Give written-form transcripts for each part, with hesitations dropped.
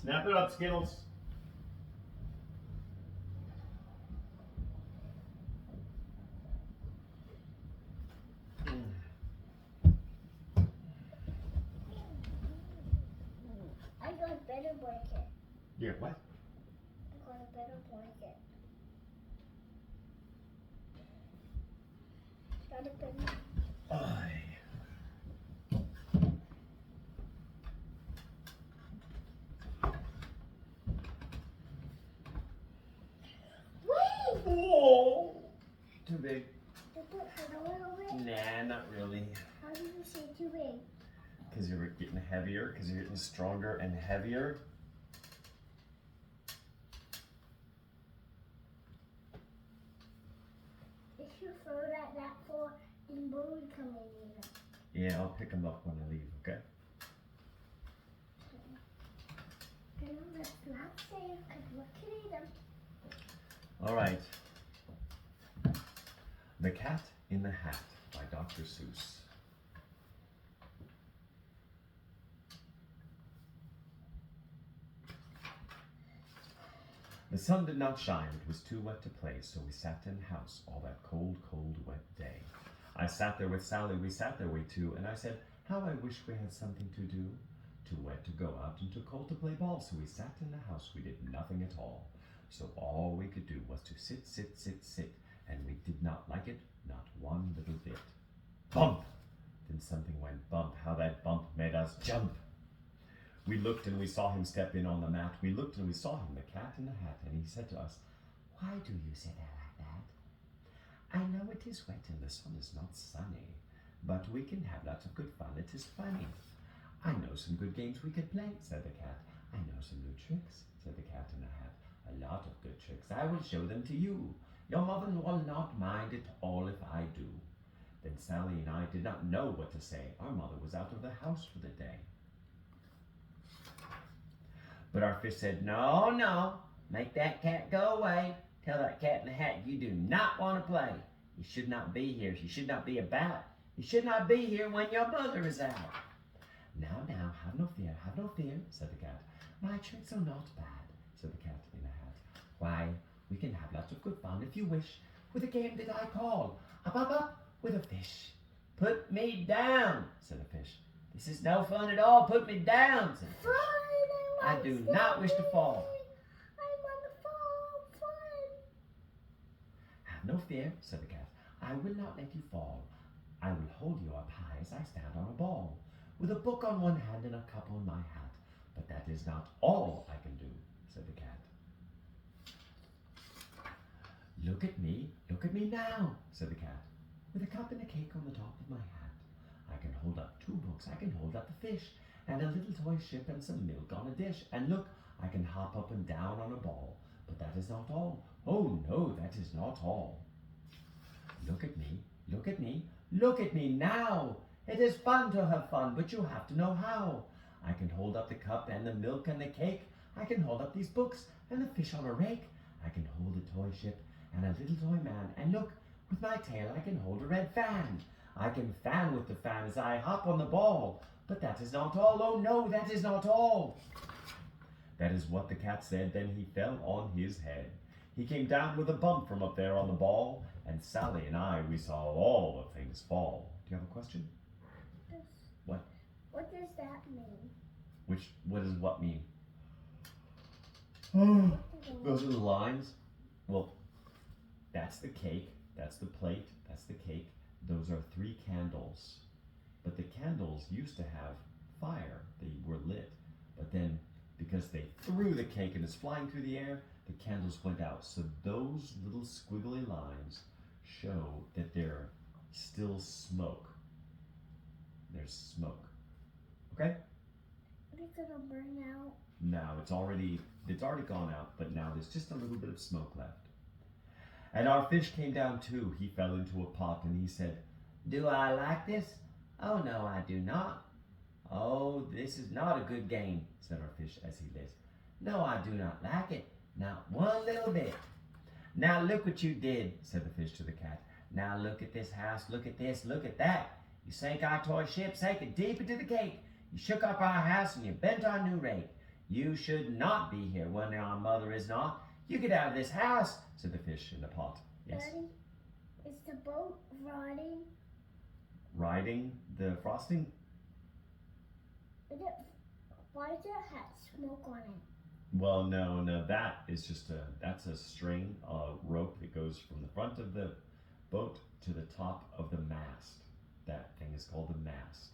Snap it up, Skittles. I got a better blanket. Yeah, what? I got a better blanket. Got a better. Ay. Wait! Whoa! Too big. Does it hurt a little bit? Nah, not really. How did you say too big? Because you're getting heavier, because you're getting stronger and heavier. If you throw that far, then Bo would come in here. Yeah, I'll pick them up when I leave, okay? No, that's not safe because we can eat them. All right. The Cat in the Hat by Dr. Seuss. The sun did not shine, it was too wet to play, so we sat in the house all that cold, cold, wet day. I sat there with Sally, we sat there we two, and I said, how I wish we had something to do. Too wet to go out and too cold to play ball, so we sat in the house, we did nothing at all. So all we could do was to sit, sit, sit, sit, and we did not like it, not one little bit. Bump! Then something went bump, how that bump made us jump. We looked and we saw him step in on the mat. We looked and we saw him, the Cat in the Hat, and he said to us, why do you sit there like that? I know it is wet and the sun is not sunny, but we can have lots of good fun, it is funny. I know some good games we could play, said the Cat. I know some new tricks, said the Cat in the Hat. A lot of good tricks, I will show them to you. Your mother will not mind at all if I do. Then Sally and I did not know what to say. Our mother was out of the house for the day. But our fish said, no, no, make that cat go away. Tell that Cat in the Hat you do not want to play. You should not be here. You should not be about. You should not be here when your mother is out. Now, now, have no fear, said the Cat. My tricks are not bad, said the Cat in the Hat. Why, we can have lots of good fun if you wish, with a game that I call up, with a fish. Put me down, said the fish. This is no fun at all, put me down, said the fish. I do not wish to fall. I want to fall. Fun. Have no fear, said the Cat. I will not let you fall. I will hold you up high as I stand on a ball, with a book on one hand and a cup on my hat. But that is not all I can do, said the Cat. Look at me now, said the Cat, with a cup and a cake on the top of my hat. I can hold up 2 books, I can hold up a fish, and a little toy ship and some milk on a dish. And look, I can hop up and down on a ball. But that is not all. Oh no, that is not all. Look at me, look at me, look at me now. It is fun to have fun, but you have to know how. I can hold up the cup and the milk and the cake. I can hold up these books and the fish on a rake. I can hold a toy ship and a little toy man. And look, with my tail I can hold a red fan. I can fan with the fan as I hop on the ball. But that is not all. Oh no, that is not all. That is what the Cat said. Then he fell on his head. He came down with a bump from up there on the ball. And Sally and I, we saw all the things fall. Do you have a question? What? What does that mean? What does what mean? Those are the lines. Well, that's the cake. That's the plate. That's the cake. Those are 3 candles. But the candles used to have fire. They were lit. But then, because they threw the cake and it's flying through the air, the candles went out. So those little squiggly lines show that there's still smoke. There's smoke. Okay? It's gonna burn out. Now it's already gone out, but now there's just a little bit of smoke left. And our fish came down too. He fell into a pot and he said, do I like this? Oh no, I do not. Oh, this is not a good game, said our fish as he lit. No, I do not like it, not one little bit. Now look what you did, said the fish to the Cat. Now look at this house, look at this, look at that. You sank our toy ship, sank it deep into the cake. You shook up our house and you bent our new rake. You should not be here when our mother is not. You get out of this house, said the fish in the pot. Yes. Daddy, is the boat rotting? Riding the frosting? Why does it have smoke on it? Well, no, that is that's a string, a rope that goes from the front of the boat to the top of the mast. That thing is called the mast.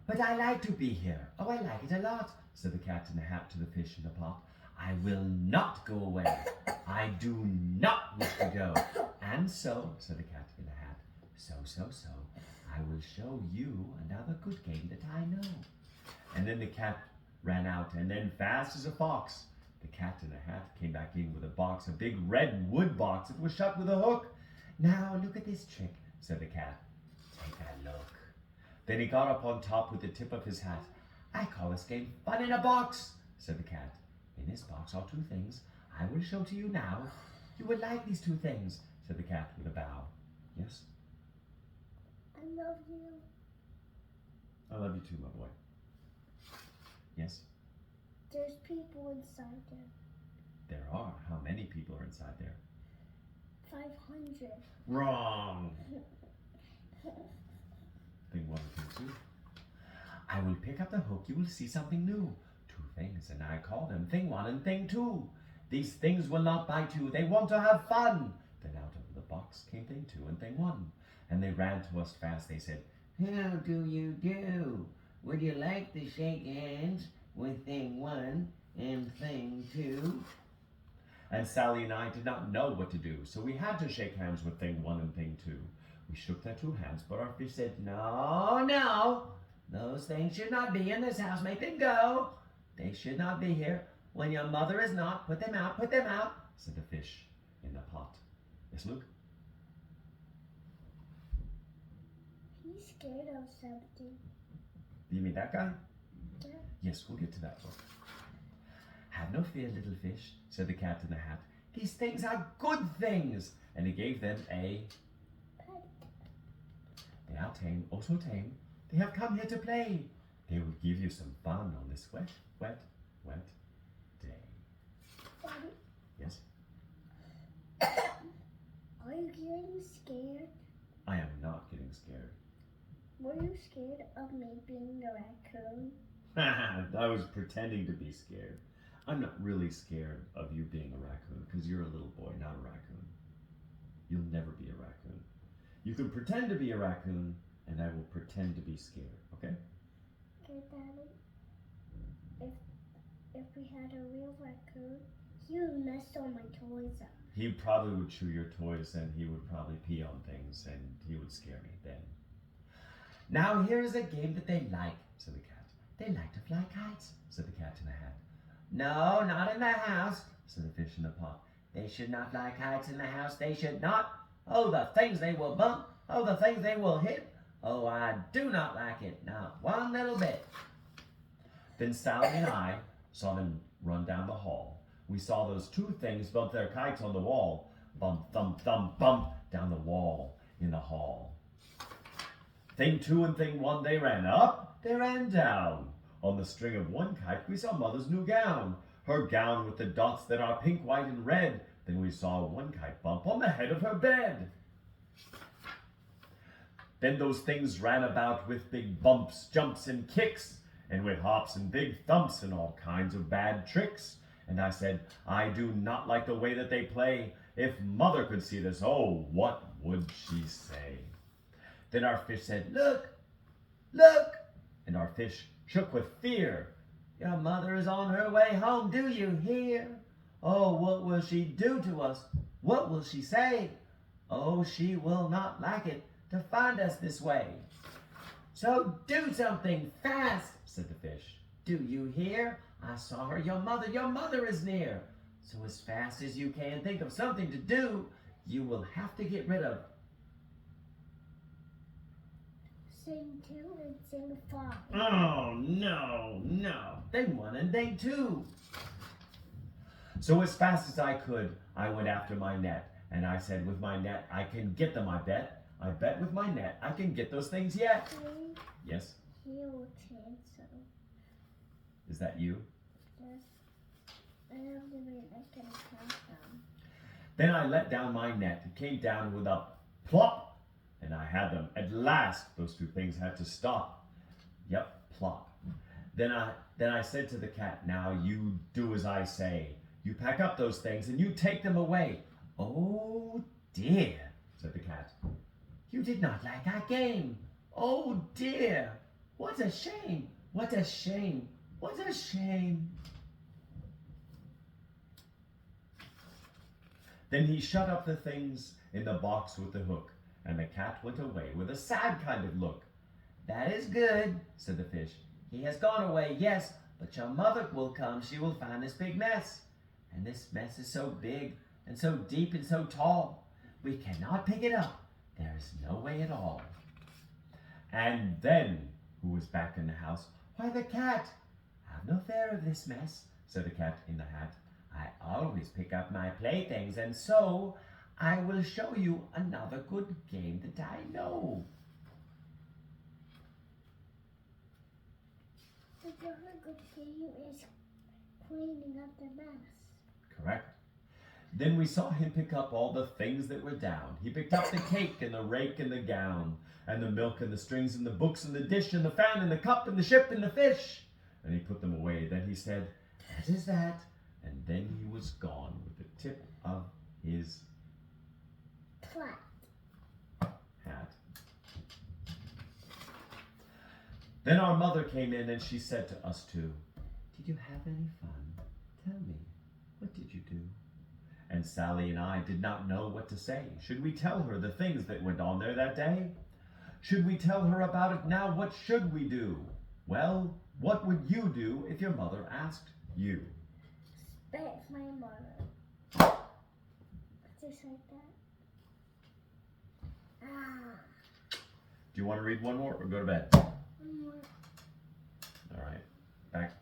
But I like to be here. Oh, I like it a lot, said the cat in the hat to the fish in the pot. I will not go away. I do not wish to go. And so, said the cat in the hat, so, I will show you another good game that I know. And then the cat ran out, and then fast as a fox, the cat in the hat came back in with a box, a big red wood box. It was shut with a hook. Now look at this trick, said the cat. Take a look. Then he got up on top with the tip of his hat. I call this game fun in a box, said the cat. In this box are two things I will show to you now. You will like these two things, said the cat with a bow. Yes? I love you. I love you too, my boy. Yes? There's people inside there. There are. How many people are inside there? 500. Wrong. Thing one and thing two. I will pick up the hook. You will see something new. Two things, and I call them thing one and thing two. These things will not bite you. They want to have fun. Then out of the box came thing two and thing one. And they ran to us fast. They said, how do you do? Would you like to shake hands with thing one and thing two? And Sally and I did not know what to do, so we had to shake hands with thing one and thing two. We shook their two hands, but our fish said, no, those things should not be in this house. Make them go. They should not be here. When your mother is not, put them out, said the fish in the pot. Yes, Luke? He's scared of something. You mean that guy? Yeah. Yes, we'll get to that one. Have no fear, little fish, said the cat in the hat. These things are good things. And he gave them a Pet. They are tame, oh so tame. They have come here to play. They will give you some fun on this wet day. Daddy, Yes? are you getting scared? I am not getting scared. Were you scared of me being a raccoon? I was pretending to be scared. I'm not really scared of you being a raccoon because you're a little boy, not a raccoon. You'll never be a raccoon. You can pretend to be a raccoon and I will pretend to be scared, okay? Okay, Daddy. If we had a real raccoon, he would mess all my toys up. He probably would chew your toys and he would probably pee on things and he would scare me then. Now here is a game that they like, said the cat. They like to fly kites, said the cat in the hat. No, not in the house, said the fish in the pot. They should not fly kites in the house, they should not. Oh, the things they will bump. Oh, the things they will hit. Oh, I do not like it, not one little bit. Then Sally and I saw them run down the hall. We saw those two things bump their kites on the wall. Bump, thump, thump, bump down the wall in the hall. Thing two and thing one, they ran up, they ran down. On the string of one kite, we saw Mother's new gown. Her gown with the dots that are pink, white, and red. Then we saw one kite bump on the head of her bed. Then those things ran about with big bumps, jumps, and kicks, and with hops and big thumps and all kinds of bad tricks. And I said, I do not like the way that they play. If Mother could see this, oh, what would she say? Then our fish said, look, look. And our fish shook with fear. Your mother is on her way home, do you hear? Oh, what will she do to us? What will she say? Oh, she will not like it to find us this way. So do something fast, said the fish. Do you hear? I saw her, your mother is near. So as fast as you can think of something to do, you will have to get rid of. Sing 2 and sing 5. Oh, no. Thing 1 and thing 2. So as fast as I could, I went after my net. And I said, with my net, I can get them, I bet. I bet with my net, I can get those things yet. Daddy, Yes? heel chainsaw. Is that you? Yes. I have to be like a countdown. Then I let down my net. It came down with a plop, and I had them. At last, those two things had to stop. Yep, plop. Then I said to the cat, now you do as I say. You pack up those things and you take them away. Oh dear, said the cat. You did not like our game. Oh dear, what a shame, what a shame, what a shame. Then he shut up the things in the box with the hook, and the cat went away with a sad kind of look. That is good, said the fish. He has gone away, yes, but your mother will come. She will find this big mess. And this mess is so big and so deep and so tall. We cannot pick it up. There is no way at all. And then, who was back in the house? Why, the cat. Have no fear of this mess, said the cat in the hat. I always pick up my playthings, and so I will show you another good game that I know. The other good game is cleaning up the mess. Correct. Then we saw him pick up all the things that were down. He picked up the cake and the rake and the gown, and the milk and the strings and the books and the dish and the fan and the cup and the ship and the fish. And he put them away. Then he said, that is that. And then he was gone with the tip of his Flat. hat. Then our mother came in and she said to us two, did you have any fun? Tell me, what did you do? And Sally and I did not know what to say. Should we tell her the things that went on there that day? Should we tell her about it now? What should we do? Well, what would you do if your mother asked you? Spank my mother. Just like that. Ah. Do you want to read one more or go to bed? One more. All right, back.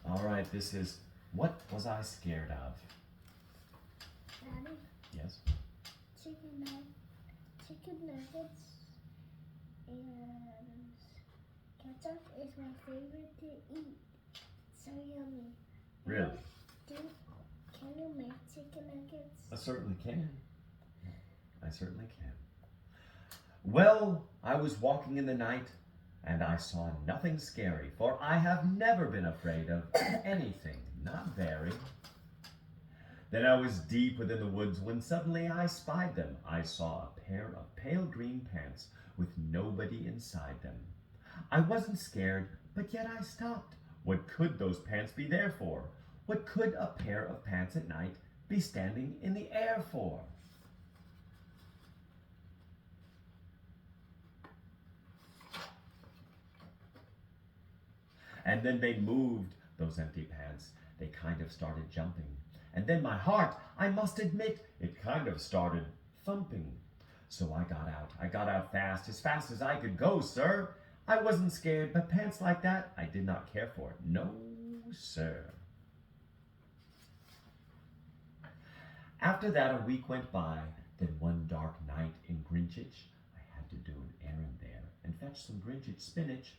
All right, this is, what was I scared of? Daddy, Yes? chicken nuggets and ketchup is my favorite to eat. So yummy. Really? Can you make chicken nuggets? I certainly can. I certainly can. Well, I was walking in the night, and I saw nothing scary, for I have never been afraid of anything, not very. Then I was deep within the woods when suddenly I spied them. I saw a pair of pale green pants with nobody inside them. I wasn't scared, but yet I stopped. What could those pants be there for? What could a pair of pants at night be standing in the air for? And then they moved, those empty pants. They kind of started jumping. And then my heart, I must admit, it kind of started thumping. So I got out. I got out fast as I could go, sir. I wasn't scared, but pants like that, I did not care for. No, sir. After that, a week went by. Then one dark night in Grinchich, I had to do an errand there and fetch some Grinchich spinach.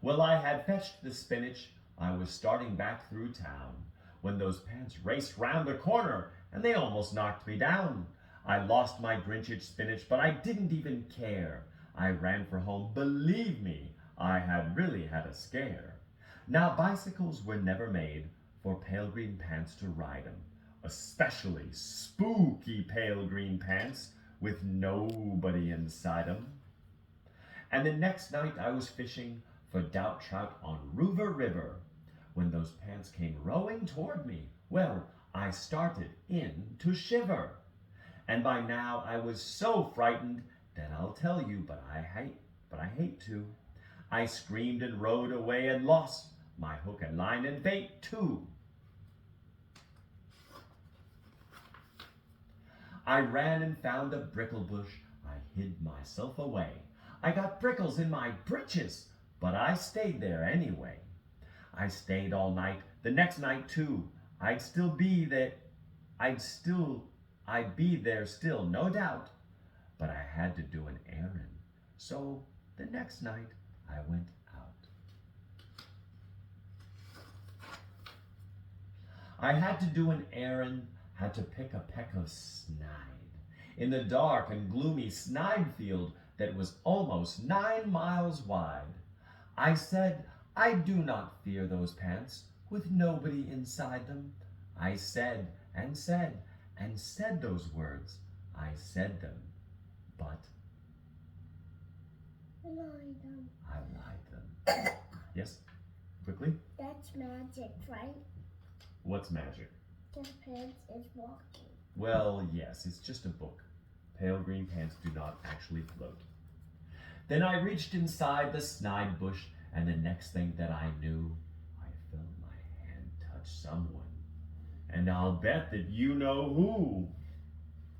Well, I had fetched the spinach. I was starting back through town when those pants raced round the corner and they almost knocked me down. I lost my Grinchich spinach, but I didn't even care. I ran for home. Believe me, I had really had a scare. Now, bicycles were never made for pale green pants to ride 'em, especially spooky pale green pants with nobody inside 'em. And the next night I was fishing for doubt trout on Ruver River when those pants came rowing toward me. Well, I started in to shiver. And by now I was so frightened that I'll tell you, but I hate to. I screamed and rowed away and lost my hook and line and bait too. I ran and found a brickle bush. I hid myself away. I got prickles in my breeches, but I stayed there anyway. I stayed all night, the next night too. I'd be there still, no doubt. but I had to do an errand. So the next night I went out. I had to do an errand, had to pick a peck of snide in the dark and gloomy snide field that was almost 9 miles wide. I said, I do not fear those pants with nobody inside them. I said and said and said those words. I said them, but Lied them. I lied them. Yes? Quickly? That's magic, right? What's magic? The pants is walking. Well, yes, it's just a book. Pale green pants do not actually float. Then I reached inside the snide bush, and the next thing that I knew, I felt my hand touch someone. And I'll bet that you know who.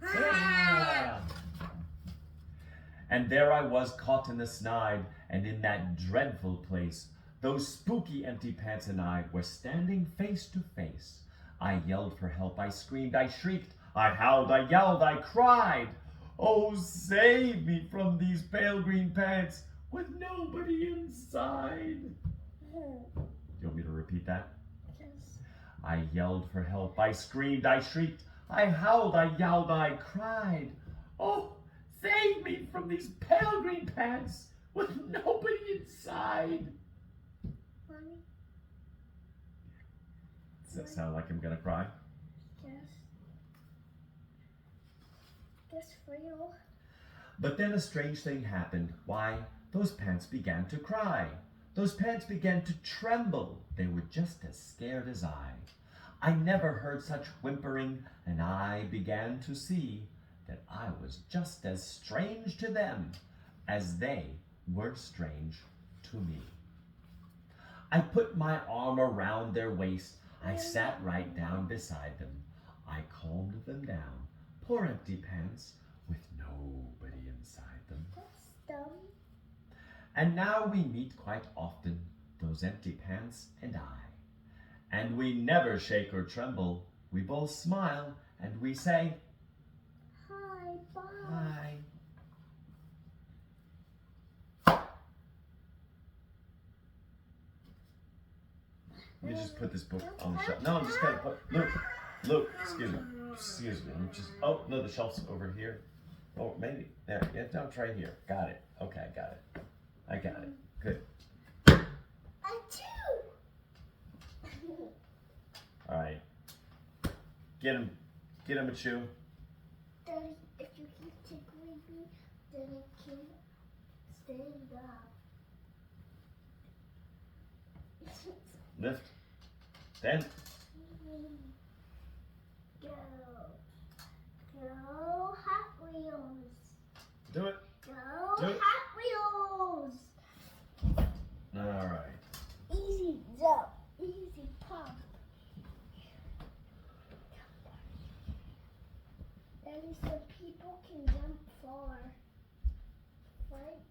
Ah! And there I was caught in the snide, and in that dreadful place, those spooky empty pants and I were standing face to face. I yelled for help, I screamed, I shrieked, I howled, I yelled, I cried. Oh, save me from these pale green pants with nobody inside. You want me to repeat that? Yes. I yelled for help, I screamed, I shrieked, I howled, I yelled, I cried. Oh, save me from these pale green pants with nobody inside. Mommy? Does that sound like I'm gonna cry? Yes. That's real. But then a strange thing happened. Why, those pants began to cry. Those pants began to tremble. They were just as scared as I. I never heard such whimpering, and I began to see that I was just as strange to them as they were strange to me. I put my arm around their waist. I sat right down beside them. I calmed them down. Poor empty pants with nobody inside them. That's dumb. And now we meet quite often, those empty pants and I. And we never shake or tremble. We both smile and we say, Hi, bye. hi. Let me just put this book on the shelf. No, I'm just gonna put, Luke, excuse me. I'm just, oh, no, the shelf's over here. Oh, maybe, there, yeah, no, it's right here. Got it. Okay, I got it. I got it. Good. I do. All right. Get him a chew. Daddy, if you keep tickling me, then I can't stand up. Lift. Stand. Go. Go Hot Wheels. Do it. Go Do it. Hot Wheels. All right. Easy jump. Easy pump. Daddy, so people can jump far. Right?